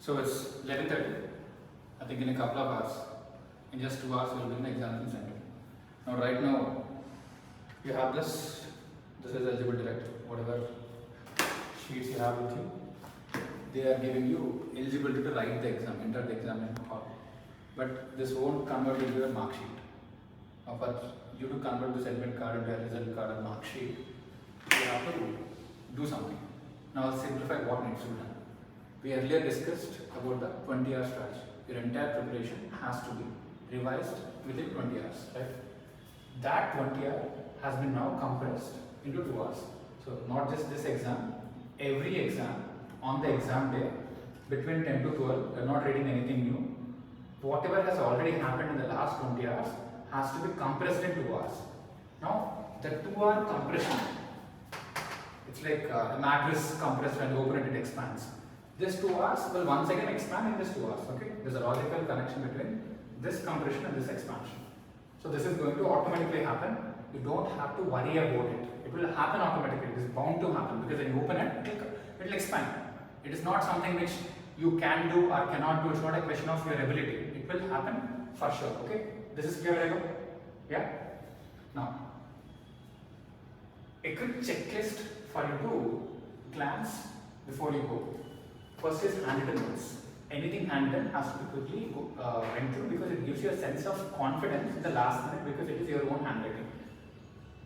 So it's 11:30. I think in a couple of hours, in just 2 hours, we'll be in the examination center. Now, right now, you have this. This is eligible direct. Whatever sheets you have with you, they are giving you eligibility to write the exam, enter the examination hall. But this won't convert into your mark sheet. Now, for you to convert this admit card into a result card and mark sheet, you have to do something. Now, I'll simplify what needs to be done. We earlier discussed about the 20-hour strategy. Your entire preparation has to be revised within 20 hours, right? That 20 hour has been now compressed into 2 hours. So not just this exam, every exam on the exam day between 10 to 12, you're not reading anything new. Whatever has already happened in the last 20 hours has to be compressed in 2 hours. Now, the 2-hour compression, it's like a mattress compressed when you open it, it expands. This 2 hours will once again expand in this 2 hours, okay? There's a logical connection between this compression and this expansion. So this is going to automatically happen. You don't have to worry about it. It will happen automatically. It is bound to happen because when you open it, it will expand. It is not something which you can do or cannot do. It's not a question of your ability. It will happen for sure, okay? This is clear, Rego? Yeah? Now, a quick checklist for you to glance before you go. First is handwritten notes. Anything handwritten has to be quickly went through because it gives you a sense of confidence in the last minute because it is your own handwriting.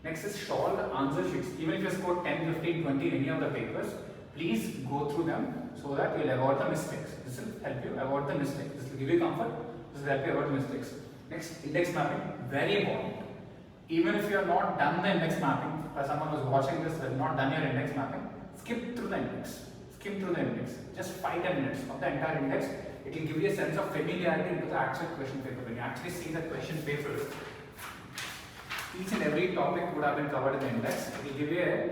Next is short answer sheets. Even if you score 10, 15, 20 in any of the papers, please go through them so that you will avoid the mistakes. This will help you avoid the mistakes. This will give you comfort. This will help you avoid the mistakes. Next, index mapping. Very important. Even if you have not done the index mapping, for someone who is watching this has not done your index mapping, skip through the index. Skim through the index. Just 5-10 minutes of the entire index. It will give you a sense of familiarity into the actual question paper. When you actually see the question paper, each and every topic would have been covered in the index. It will give you a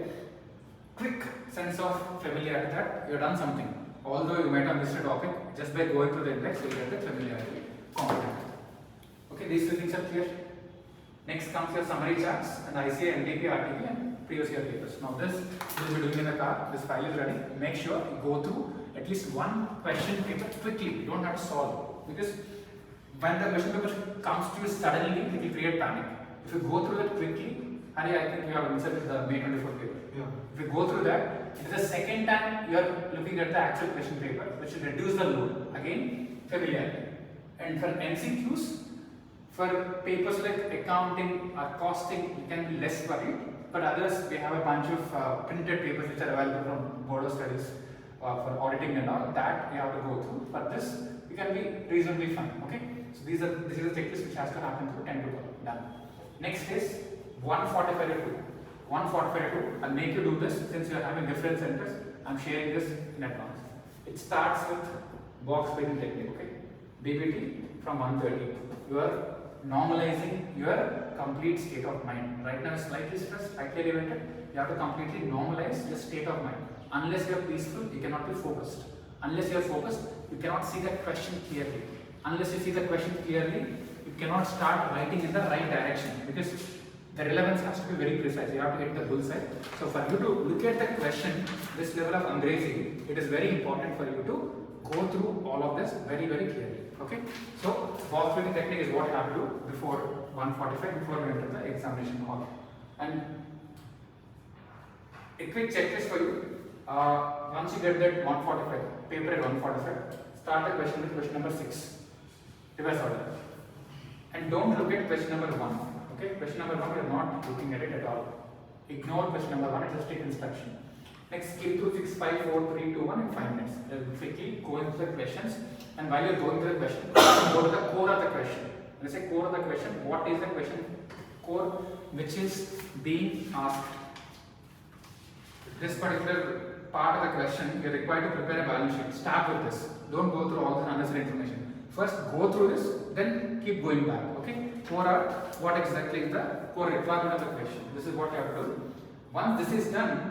quick sense of familiarity that you have done something. Although you might have missed a topic, just by going through the index, you will get the familiarity component. Okay, these two things are clear. Next comes your summary charts and ICA, NDP, RTP and previous year papers. Now this will be doing in the car. This file is ready. Make sure you go through at least one question paper quickly. You don't have to solve because when the question paper comes to you suddenly, it will create panic. If you go through that quickly, Hari, I think you have inserted the May 24 paper. Yeah. If you go through that, it is the second time you are looking at the actual question paper, which will reduce the load. Again, familiarity. And for MCQs, for papers like accounting or costing, you can be less worried. But others, we have a bunch of printed papers which are available from Board of Studies for auditing and all. That you have to go through. For this, you can be reasonably fine. Okay. So this is a checklist which has to happen through 10 to 12. Done. Next is 145 to 2. 145 to 2. I'll make you do this since you are having different centers. I'm sharing this in advance. It starts with box breathing technique. Okay. BBT from 130. You are normalizing your complete state of mind. Right now, slightly stressed, slightly elevated. You have to completely normalize your state of mind. Unless you are peaceful, you cannot be focused. Unless you are focused, you cannot see the question clearly. Unless you see the question clearly, you cannot start writing in the right direction because the relevance has to be very precise. You have to hit the bullseye. So for you to look at the question, this level of Angrezi, it is very important for you to go through all of this very, very clearly. Okay, so box breathing technique is what you have to do before 145, before we enter the examination hall. And a quick checklist for you. Once you get that 145, paper at 145, start the question with question number 6. Reverse order. And don't look at question number 1. Okay, question number 1, we are not looking at it at all. Ignore question number 1, it's just take instruction. Next, skip through 6, 5, 4, 3, 2, 1 in 5 minutes. Quickly go into the questions, and while you're going through the question, go to the core of the question. When I say core of the question, what is the question core which is being asked? This particular part of the question, you're required to prepare a balance sheet. Start with this. Don't go through all this unnecessary information. First, go through this, then keep going back. Okay? Core out what exactly is the core requirement of the question. This is what you have to do. Once this is done,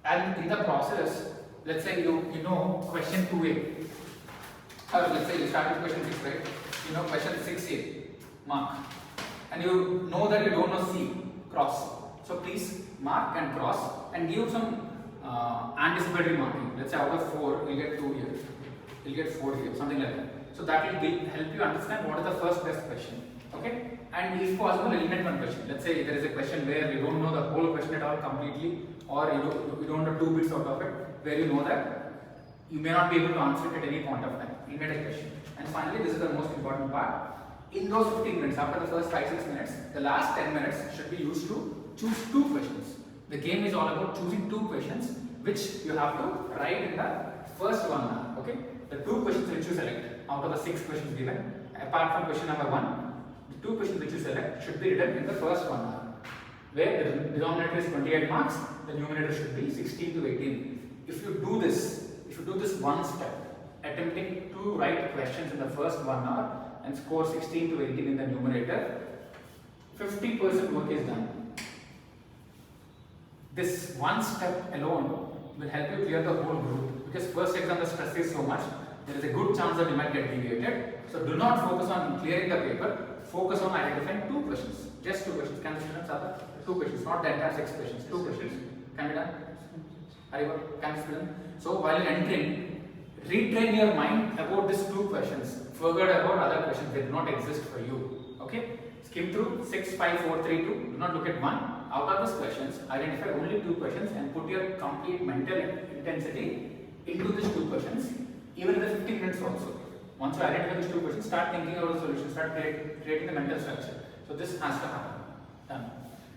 and in the process, let's say you know question 2a, or let's say you start with question 6, right? You know question 6a, mark, and you know that you don't know C, cross. So please mark and cross and give some anticipatory marking. Let's say out of 4, you'll get 2 here, you'll get 4 here, something like that. So that will help you understand what is the first best question. Okay? And if possible, eliminate one question. Let's say there is a question where you don't know the whole question at all completely, or you don't know 2 bits out of it, where you know that you may not be able to answer it at any point of time. Eliminate a question. And finally, this is the most important part. In those 15 minutes, after the first 5-6 minutes, the last 10 minutes should be used to choose 2 questions. The game is all about choosing 2 questions which you have to write in the first 1 hour. Okay? The 2 questions which you select out of the 6 questions given, apart from question number 1, the 2 questions which you select should be written in the first 1 hour. Where the denominator is 28 marks, the numerator should be 16 to 18. If you do this one step, attempting to write questions in the first 1 hour and score 16 to 18 in the numerator, 50% work is done. This one step alone will help you clear the whole group, because first exam the stress is so much, there is a good chance that you might get deviated. So do not focus on clearing the paper, focus on identifying 2 questions. Just 2 questions. Can the students have 2 questions, not the entire 6 questions, 2 questions. Can be done? Ariva, can the student? So while you're entering, retrain your mind about these 2 questions. Forget about other questions, they do not exist for you. Okay? Skim through 6, 5, 4, 3, 2. Do not look at one. Out of these questions, identify only 2 questions and put your complete mental intensity into these 2 questions, even in the 15 minutes also. Once you identify these 2 questions, start thinking about the solution, start creating the mental structure. So this has to happen. Done.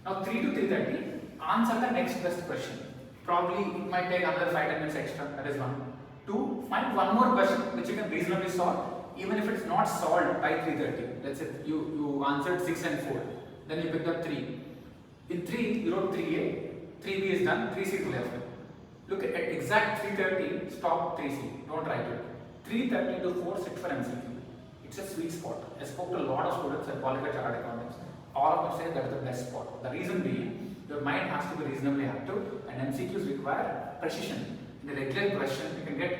Now 3 to 3:30, answer the next best question. Probably it might take another 5-10 minutes extra, that is 1. 2, find one more question which you can reasonably solve, even if it's not solved by 3:30. Let's say you answered 6 and 4, then you picked up 3. In 3, you wrote 3A, 3B is done, 3C is left. Look at exact 3:30, stop 3C, don't write it. 3:30 to 4, sit for MCQ. It's a sweet spot. I spoke to a lot of students at qualified chartered accountants. All of them say that is the best spot. The reason being, your mind has to be reasonably active, and MCQs require precision. In a regular question, you can get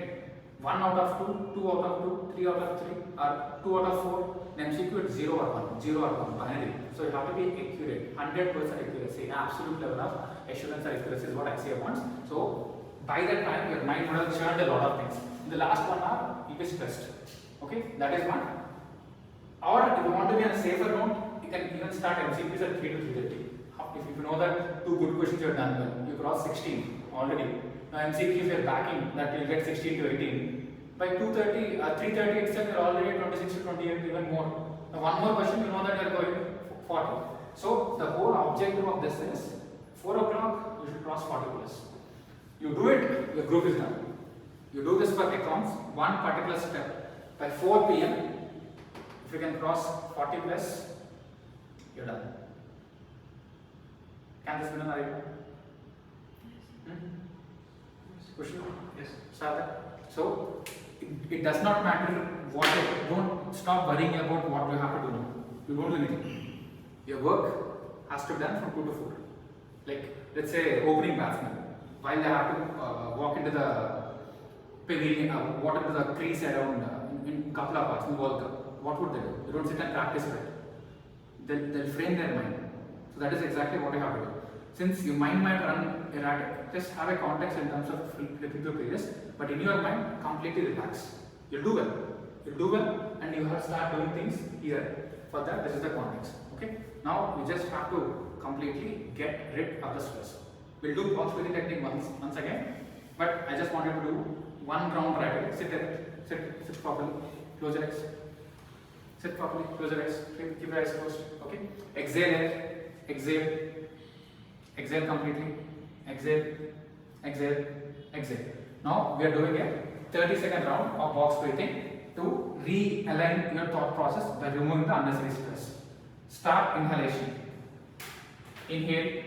1 out of 2, 2 out of 2, 3 out of 3, or 2 out of 4. In MCQ, it's 0 or 1, 0 or 1, binary. So you have to be accurate, 100% accuracy, absolute level of assurance or accuracy is what I say once. So by that time, your mind would have churned a lot of things. In the last 1 hour, you'll be stressed. Okay, that is one. Or if you want to be on a safer note, you can even start MCQs at 3 to 3:30. If you know that 2 good questions you have done well, you cross 16 already. Now MCQ, if you are backing that you'll get 16 to 18. By 2:30, 3:30 itself, you're already at 26 to 28, even more. Now one more question, you know that you're going 40. So the whole objective of this is 4 o'clock, you should cross 40 plus. You do it, your group is done. You do this for accounts, one particular step. By 4 p.m., if you can cross 40 plus, you're done. Can this be done, Ariva? Question? Yes. Start that. So, it does not matter what don't stop worrying about what you have to do now. You don't do anything. Your work has to be done from 2 to 4. Like, let's say, opening batsman. While they have to walk into the pavilion, walk into the crease around in couple of hours in World Cup, what would they do? They don't sit and practice for it. They'll frame their mind. So that is exactly what you have to do. Since your mind might run erratic, just have a context in terms of flipping through pages, but in your mind, completely relax. You'll do well. You'll do well, and you have to start doing things here. For that, this is the context. Okay? Now, you just have to completely get rid of the stress. We'll do box breathing technique once again, but I just wanted to do one round right away. Sit properly, close your legs. Sit properly, close your eyes, keep your eyes closed. Okay? Exhale, exhale completely. Exhale. Now we are doing a 30-second round of box breathing to realign your thought process by removing the unnecessary stress. Start inhalation. Inhale.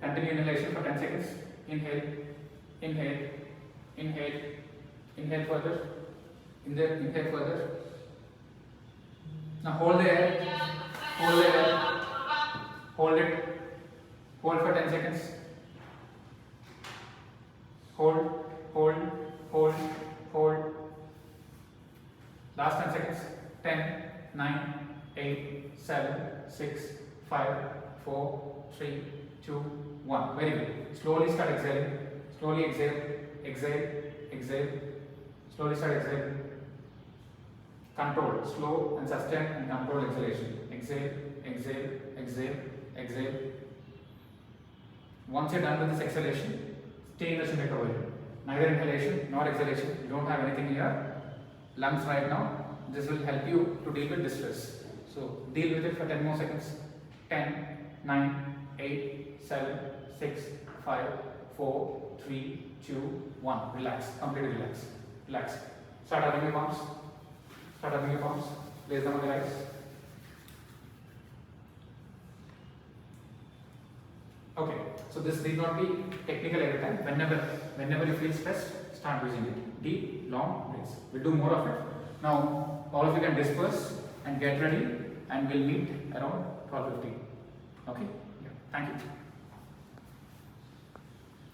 Continue inhalation for 10 seconds. Inhale further. Inhale further. Now hold the air. Hold it. Hold for 10 seconds. Hold. Last 10 seconds. 10, 9, 8, 7, 6, 5, 4, 3, 2, 1. Very good. Slowly start exhaling. Slowly exhale, exhale, exhale. Slowly start exhaling. Control, slow and sustain and control exhalation. Exhale, exhale, exhale, exhale. Once you're done with this exhalation, stay in the Shunaka position. Neither inhalation nor exhalation. You don't have anything in your lungs right now. This will help you to deal with distress. So deal with it for 10 more seconds. 10, 9, 8, 7, 6, 5, 4, 3, 2, 1. Relax. Completely relax. Relax. Start rubbing your palms. Start rubbing your palms. Place them on the eyes. Okay. So this need not be technical every time. Whenever you feel stressed, start using it. Deep, long breaths. We'll do more of it. Now, all of you can disperse and get ready, and we'll meet around 12:15. Okay? Yeah. Thank you.